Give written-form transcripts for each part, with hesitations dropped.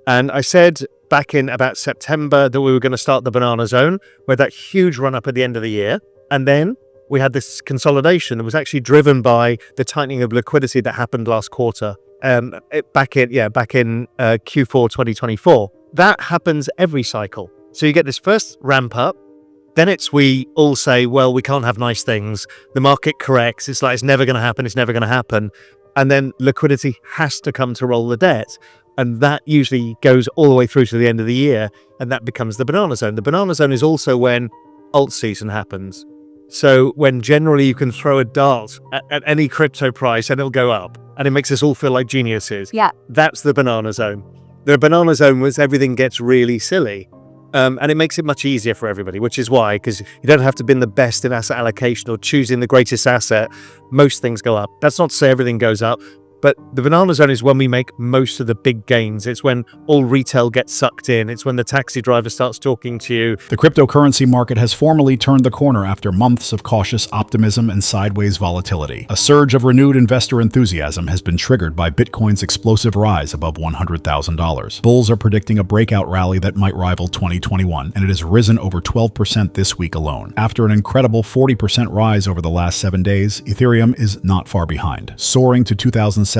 And I said back in about September that we were going to start the banana zone, where that huge run up at the end of the year. And then we had this consolidation that was actually driven by the tightening of liquidity that happened last quarter, back in Q4 2024. That happens every cycle. So you get this first ramp up, then we all say, well, we can't have nice things. The market corrects. It's like, it's never going to happen. It's never going to happen. And then liquidity has to come to roll the debt. And that usually goes all the way through to the end of the year. And that becomes the banana zone. The banana zone is also when alt season happens. So when generally you can throw a dart at any crypto price and it'll go up. And it makes us all feel like geniuses. Yeah. That's the banana zone. The banana zone was everything gets really silly. And it makes it much easier for everybody, which is why, because you don't have to be the best in asset allocation or choosing the greatest asset. Most things go up. That's not to say everything goes up, but the banana zone is when we make most of the big gains. It's when all retail gets sucked in. It's when the taxi driver starts talking to you. The cryptocurrency market has formally turned the corner after months of cautious optimism and sideways volatility. A surge of renewed investor enthusiasm has been triggered by Bitcoin's explosive rise above $100,000. Bulls are predicting a breakout rally that might rival 2021, and it has risen over 12% this week alone. After an incredible 40% rise over the last 7 days, Ethereum is not far behind. Soaring to $2,700,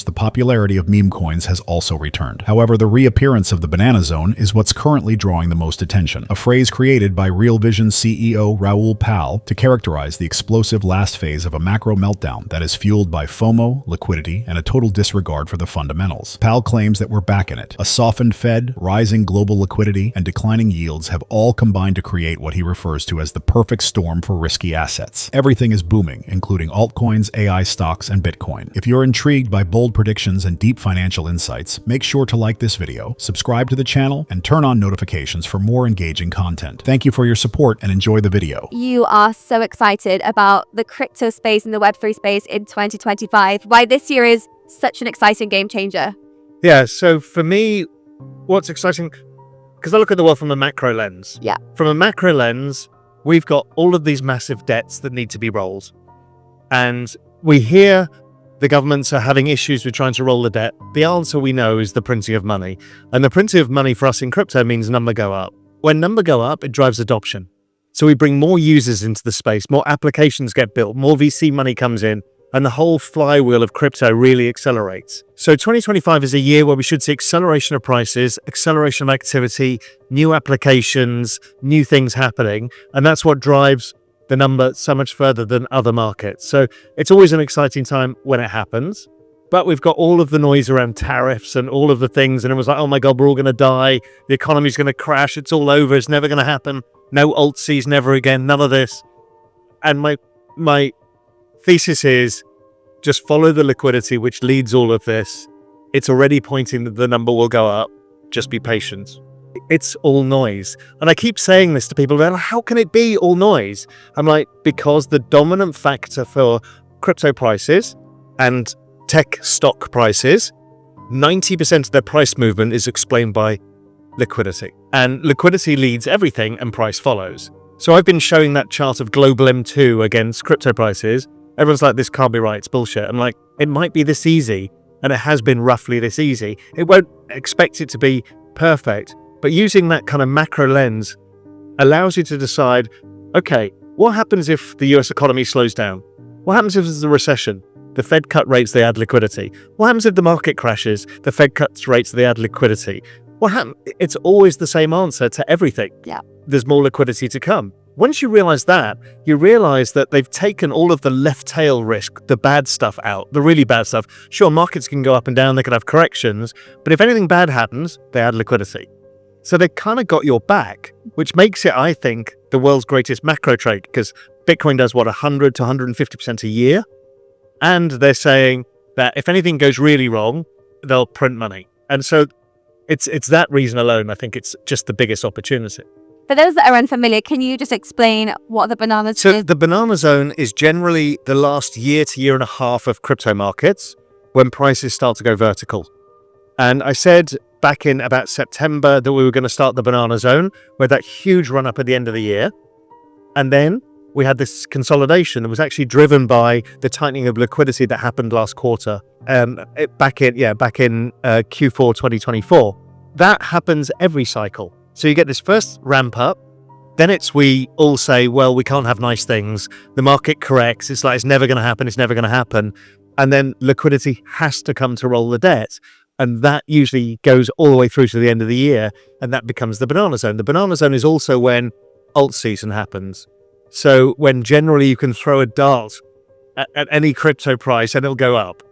the popularity of meme coins has also returned. However, the reappearance of the banana zone is what's currently drawing the most attention, a phrase created by Real Vision CEO Raoul Pal to characterize the explosive last phase of a macro meltdown that is fueled by FOMO, liquidity, and a total disregard for the fundamentals. Pal claims that we're back in it. A softened Fed, rising global liquidity, and declining yields have all combined to create what he refers to as the perfect storm for risky assets. Everything is booming, including altcoins, AI stocks, and Bitcoin. If you're intrigued by bold predictions and deep financial insights, make sure to like this video, subscribe to the channel, and turn on notifications for more engaging content. Thank you for your support and enjoy the video. You are so excited about the crypto space and the Web3 space in 2025. Why this year is such an exciting game changer. Yeah, so for me, what's exciting, because I look at the world from a macro lens. Yeah. From a macro lens, we've got all of these massive debts that need to be rolled. And we hear the governments are having issues with trying to roll the debt. The answer we know is the printing of money. And the printing of money for us in crypto means number go up. When number go up, it drives adoption. So we bring more users into the space, more applications get built, more VC money comes in, and the whole flywheel of crypto really accelerates. So 2025 is a year where we should see acceleration of prices, acceleration of activity, new applications, new things happening. And that's what drives the number so much further than other markets. So it's always an exciting time when it happens. But we've got all of the noise around tariffs and all of the things. And it was like, oh my God, we're all going to die. The economy's going to crash. It's all over. It's never going to happen. No alt-Cs, never again. None of this. And my thesis is just follow the liquidity, which leads all of this. It's already pointing that the number will go up. Just be patient. It's all noise. And I keep saying this to people. They're like, how can it be all noise? I'm like, because the dominant factor for crypto prices and tech stock prices, 90% of their price movement is explained by liquidity. And liquidity leads everything and price follows. So I've been showing that chart of global M2 against crypto prices. Everyone's like, this can't be right. It's bullshit. I'm like, it might be this easy. And it has been roughly this easy. It won't expect it to be perfect. But using that kind of macro lens allows you to decide, okay, what happens if the US economy slows down? What happens if there's a recession? The Fed cut rates, they add liquidity. What happens if the market crashes? The Fed cuts rates, they add liquidity. What happens? It's always the same answer to everything. Yeah. There's more liquidity to come. Once you realize that, you realize that they've taken all of the left tail risk, the bad stuff out, the really bad stuff. Sure, markets can go up and down, they can have corrections, but if anything bad happens, they add liquidity. So they kind of got your back, which makes it, I think, the world's greatest macro trade, because Bitcoin does, 100 to 150% a year. And they're saying that if anything goes really wrong, they'll print money. And so it's that reason alone, I think it's just the biggest opportunity. For those that are unfamiliar, can you just explain what the banana zone is? So the banana zone is generally the last year to year and a half of crypto markets when prices start to go vertical. And I said back in about September that we were going to start the banana zone, where that huge run up at the end of the year. And then we had this consolidation that was actually driven by the tightening of liquidity that happened last quarter, back in Q4 2024. That happens every cycle. So you get this first ramp up, then we all say, well, we can't have nice things. The market corrects. It's like, it's never going to happen. It's never going to happen. And then liquidity has to come to roll the debt. And that usually goes all the way through to the end of the year. And that becomes the banana zone. The banana zone is also when alt season happens. So when generally you can throw a dart at any crypto price and it'll go up.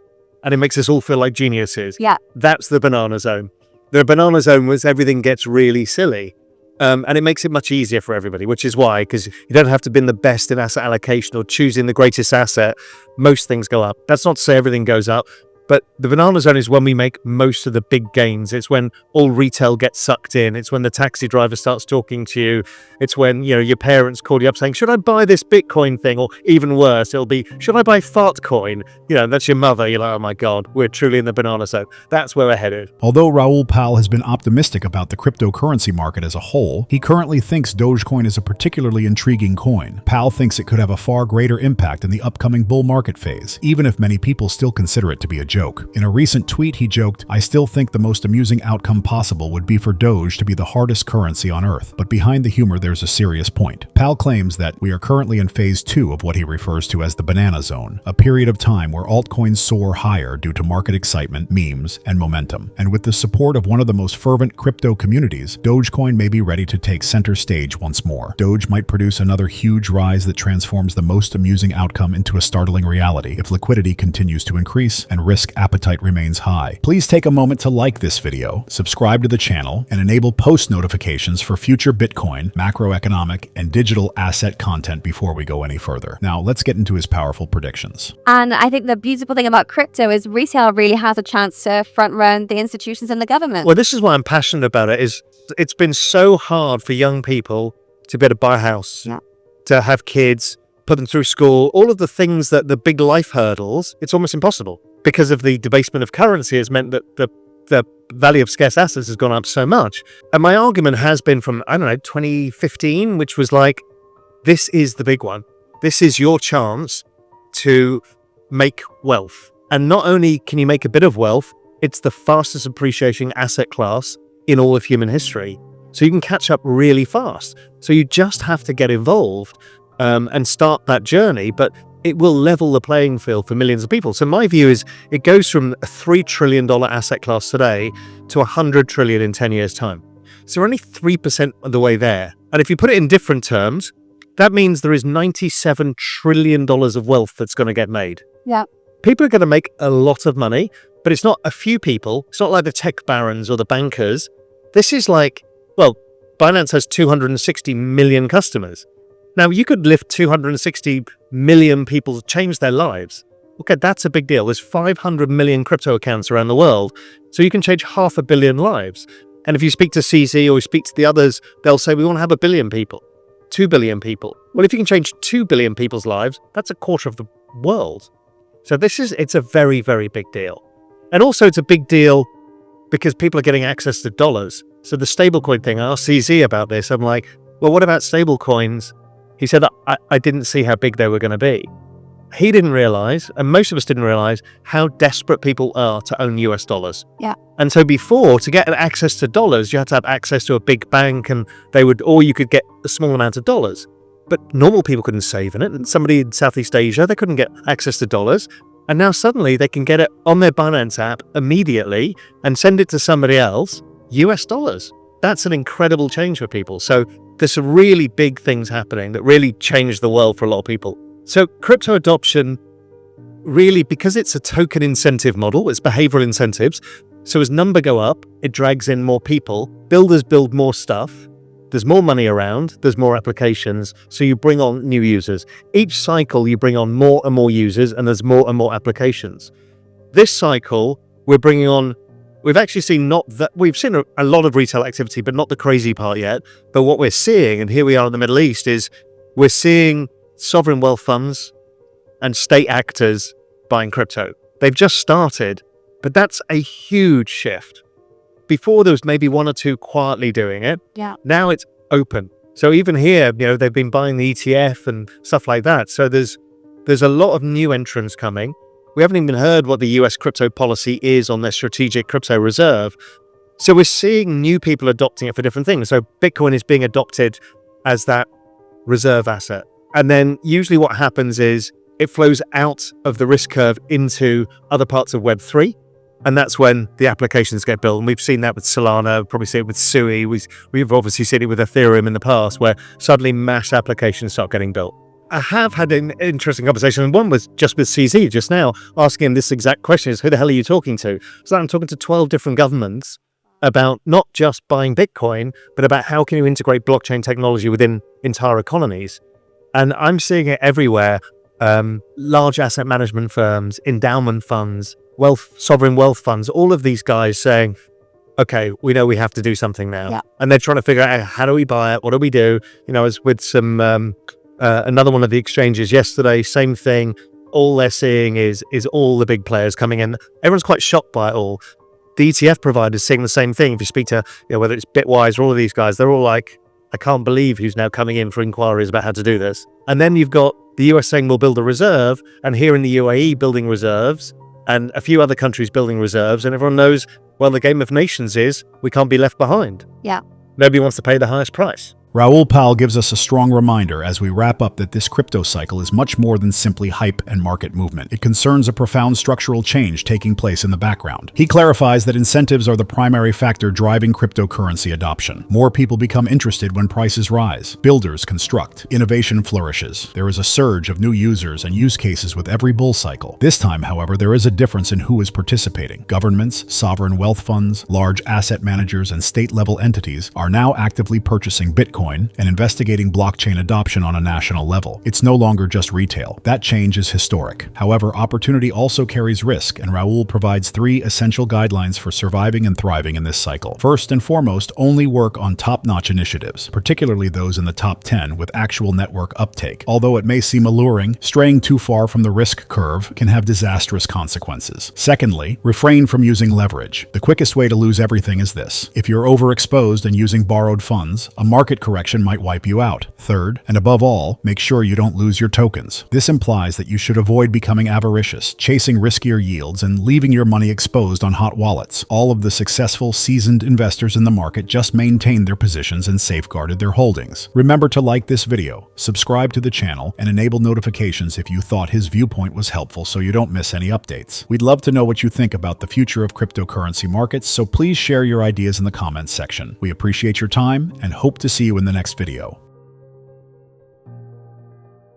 And it makes us all feel like geniuses. Yeah. That's the banana zone. The banana zone was everything gets really silly. And it makes it much easier for everybody, which is why, because you don't have to be the best in asset allocation or choosing the greatest asset. Most things go up. That's not to say everything goes up, but the banana zone is when we make most of the big gains. It's when all retail gets sucked in. It's when the taxi driver starts talking to you. It's when, your parents call you up saying, should I buy this Bitcoin thing? Or even worse, it'll be, should I buy Fartcoin? That's your mother. You're like, oh my God, we're truly in the banana zone. That's where we're headed. Although Raoul Pal has been optimistic about the cryptocurrency market as a whole, he currently thinks Dogecoin is a particularly intriguing coin. Pal thinks it could have a far greater impact in the upcoming bull market phase, even if many people still consider it to be a joke. In a recent tweet, he joked, "I still think the most amusing outcome possible would be for Doge to be the hardest currency on Earth, but behind the humor there's a serious point." Pal claims that we are currently in phase 2 of what he refers to as the banana zone, a period of time where altcoins soar higher due to market excitement, memes, and momentum. And with the support of one of the most fervent crypto communities, Dogecoin may be ready to take center stage once more. Doge might produce another huge rise that transforms the most amusing outcome into a startling reality if liquidity continues to increase and risk appetite remains high. Please take a moment to like this video, subscribe to the channel, and enable post notifications for future Bitcoin, macroeconomic, and digital asset content before we go any further. Now, let's get into his powerful predictions. And I think the beautiful thing about crypto is retail really has a chance to front run the institutions and the government. Well, this is why I'm passionate about it. It's been so hard for young people to be able to buy a house, to have kids, put them through school, all of the things that the big life hurdles, it's almost impossible. Because of the debasement of currency has meant that the value of scarce assets has gone up so much. And my argument has been from, 2015, which was like, this is the big one. This is your chance to make wealth. And not only can you make a bit of wealth, it's the fastest appreciating asset class in all of human history. So you can catch up really fast. So you just have to get involved and start that journey. But it will level the playing field for millions of people. So my view is it goes from a $3 trillion asset class today to $100 trillion in 10 years' time. So we're only 3% of the way there. And if you put it in different terms, that means there is $97 trillion of wealth that's going to get made. Yeah. People are going to make a lot of money, but it's not a few people. It's not like the tech barons or the bankers. This is like, well, Binance has 260 million customers. Now, you could lift 260 million people to change their lives. Okay, that's a big deal. There's 500 million crypto accounts around the world, so you can change 500 million lives. And if you speak to CZ or you speak to the others, they'll say, we want to have 1 billion people, 2 billion people. Well, if you can change 2 billion people's lives, that's a quarter of the world. So it's a very, very big deal. And also it's a big deal because people are getting access to dollars. So the stablecoin thing, I asked CZ about this. I'm like, well, what about stablecoins? He said, I didn't see how big they were going to be. He didn't realize, and most of us didn't realize, how desperate people are to own US dollars. Yeah. And so before, to get access to dollars, you had to have access to a big bank and or you could get a small amount of dollars. But normal people couldn't save in it. And somebody in Southeast Asia, they couldn't get access to dollars. And now suddenly they can get it on their Binance app immediately and send it to somebody else, US dollars. That's an incredible change for people. So there's some really big things happening that really change the world for a lot of people. So crypto adoption, really, because it's a token incentive model, it's behavioral incentives. So as number go up, it drags in more people. Builders build more stuff. There's more money around. There's more applications. So you bring on new users. Each cycle, you bring on more and more users, and there's more and more applications. This cycle, we've actually seen we've seen a lot of retail activity, but not the crazy part yet. But what we're seeing, and here we are in the Middle East, is we're seeing sovereign wealth funds and state actors buying crypto. They've just started, but that's a huge shift. Before there was maybe one or two quietly doing it. Yeah. Now it's open. So even here, they've been buying the ETF and stuff like that. So there's a lot of new entrants coming. We haven't even heard what the US crypto policy is on their strategic crypto reserve. So we're seeing new people adopting it for different things. So Bitcoin is being adopted as that reserve asset. And then usually what happens is it flows out of the risk curve into other parts of Web3. And that's when the applications get built. And we've seen that with Solana, probably see it with Sui. We've obviously seen it with Ethereum in the past, where suddenly mass applications start getting built. I have had an interesting conversation, and one was just with CZ just now, asking him this exact question, is who the hell are you talking to? So I'm talking to 12 different governments about not just buying Bitcoin, but about how can you integrate blockchain technology within entire economies. And I'm seeing it everywhere. Large asset management firms, endowment funds, sovereign wealth funds, all of these guys saying, okay, we know we have to do something now. Yeah. And they're trying to figure out, how do we buy it? What do we do? I was with some another one of the exchanges yesterday, same thing. All they're seeing is all the big players coming in. Everyone's quite shocked by it all. The ETF providers seeing the same thing. If you speak to, whether it's Bitwise or all of these guys, they're all like, I can't believe who's now coming in for inquiries about how to do this. And then you've got the US saying we'll build a reserve, and here in the UAE building reserves, and a few other countries building reserves, and everyone knows, well, the game of nations is we can't be left behind. Yeah. Nobody wants to pay the highest price. Raoul Pal gives us a strong reminder as we wrap up that this crypto cycle is much more than simply hype and market movement. It concerns a profound structural change taking place in the background. He clarifies that incentives are the primary factor driving cryptocurrency adoption. More people become interested when prices rise. Builders construct. Innovation flourishes. There is a surge of new users and use cases with every bull cycle. This time, however, there is a difference in who is participating. Governments, sovereign wealth funds, large asset managers, and state-level entities are now actively purchasing Bitcoin and investigating blockchain adoption on a national level. It's no longer just retail. That change is historic. However, opportunity also carries risk, and Raoul provides 3 essential guidelines for surviving and thriving in this cycle. First and foremost, only work on top-notch initiatives, particularly those in the top 10 with actual network uptake. Although it may seem alluring, straying too far from the risk curve can have disastrous consequences. Secondly, refrain from using leverage. The quickest way to lose everything is this. If you're overexposed and using borrowed funds, a market correction might wipe you out. Third, and above all, make sure you don't lose your tokens. This implies that you should avoid becoming avaricious, chasing riskier yields, and leaving your money exposed on hot wallets. All of the successful, seasoned investors in the market just maintained their positions and safeguarded their holdings. Remember to like this video, subscribe to the channel, and enable notifications if you thought his viewpoint was helpful so you don't miss any updates. We'd love to know what you think about the future of cryptocurrency markets, so please share your ideas in the comments section. We appreciate your time and hope to see you in the next video.